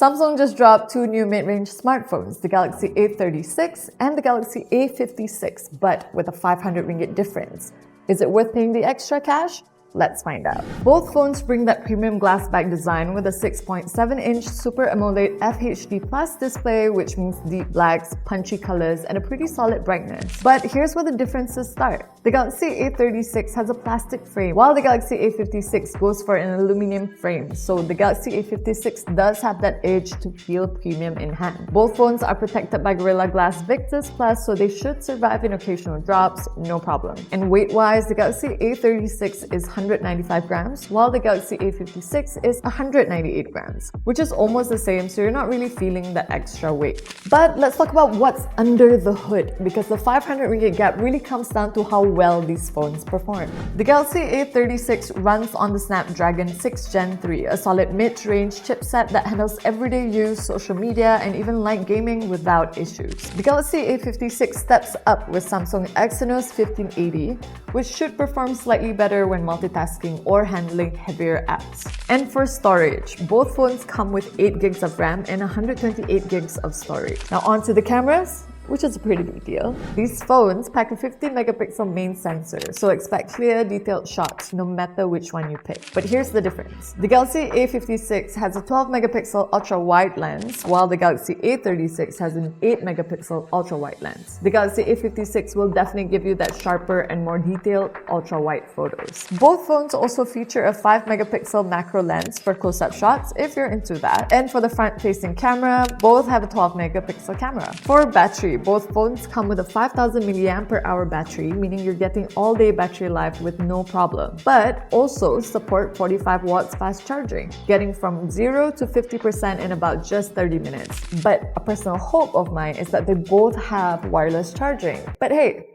Samsung just dropped two new mid-range smartphones, the Galaxy A36 and the Galaxy A56, but with a 500 ringgit difference. Is it worth paying the extra cash? Let's find out. Both phones bring that premium glass back design with a 6.7-inch Super AMOLED FHD Plus display, which means deep blacks, punchy colors, and a pretty solid brightness. But here's where the differences start. The Galaxy A36 has a plastic frame, while the Galaxy A56 goes for an aluminum frame, so the Galaxy A56 does have that edge to feel premium in hand. Both phones are protected by Gorilla Glass Victus Plus, so they should survive in occasional drops, no problem. And weight-wise, the Galaxy A36 is 195 grams, while the Galaxy A56 is 198 grams, which is almost the same, so you're not really feeling that extra weight. But let's talk about what's under the hood, because the 500 ringgit gap really comes down to how well these phones perform. The Galaxy A36 runs on the Snapdragon 6 Gen 3, a solid mid-range chipset that handles everyday use, social media, and even light gaming without issues. The Galaxy A56 steps up with Samsung Exynos 1580, which should perform slightly better when multitasking or handling heavier apps. And for storage, both phones come with 8 gigs of RAM and 128 gigs of storage. Now onto the cameras, which is a pretty big deal. These phones pack a 50-megapixel main sensor, so expect clear, detailed shots no matter which one you pick. But here's the difference. The Galaxy A56 has a 12-megapixel ultra-wide lens, while the Galaxy A36 has an 8-megapixel ultra-wide lens. The Galaxy A56 will definitely give you that sharper and more detailed ultra-wide photos. Both phones also feature a 5-megapixel macro lens for close-up shots if you're into that. And for the front-facing camera, both have a 12-megapixel camera. For battery, both phones come with a 5000 mAh battery, meaning you're getting all-day battery life with no problem, but also support 45 watts fast charging, getting from 0 to 50% in about just 30 minutes. But a personal hope of mine is that they both have wireless charging. But hey,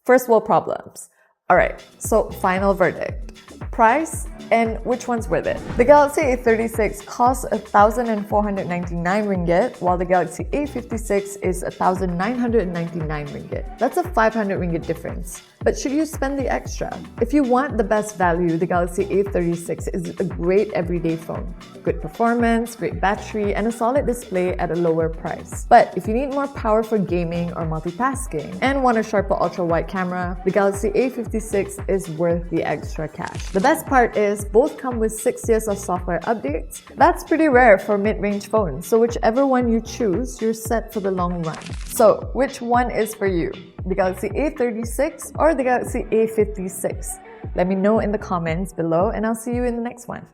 first world problems. Alright, so final verdict. Price and which one's worth it? The Galaxy A36 costs 1,499 ringgit, while the Galaxy A56 is 1,999 ringgit. That's a 500 ringgit difference. But should you spend the extra? If you want the best value, the Galaxy A36 is a great everyday phone. Good performance, great battery, and a solid display at a lower price. But if you need more power for gaming or multitasking and want a sharper ultra-wide camera, the Galaxy A56 is worth the extra cash. The best part is both come with 6 years of software updates. That's pretty rare for mid-range phones, so whichever one you choose, you're set for the long run. So, which one is for you? The Galaxy A36 or the Galaxy A56? Let me know in the comments below, and I'll see you in the next one.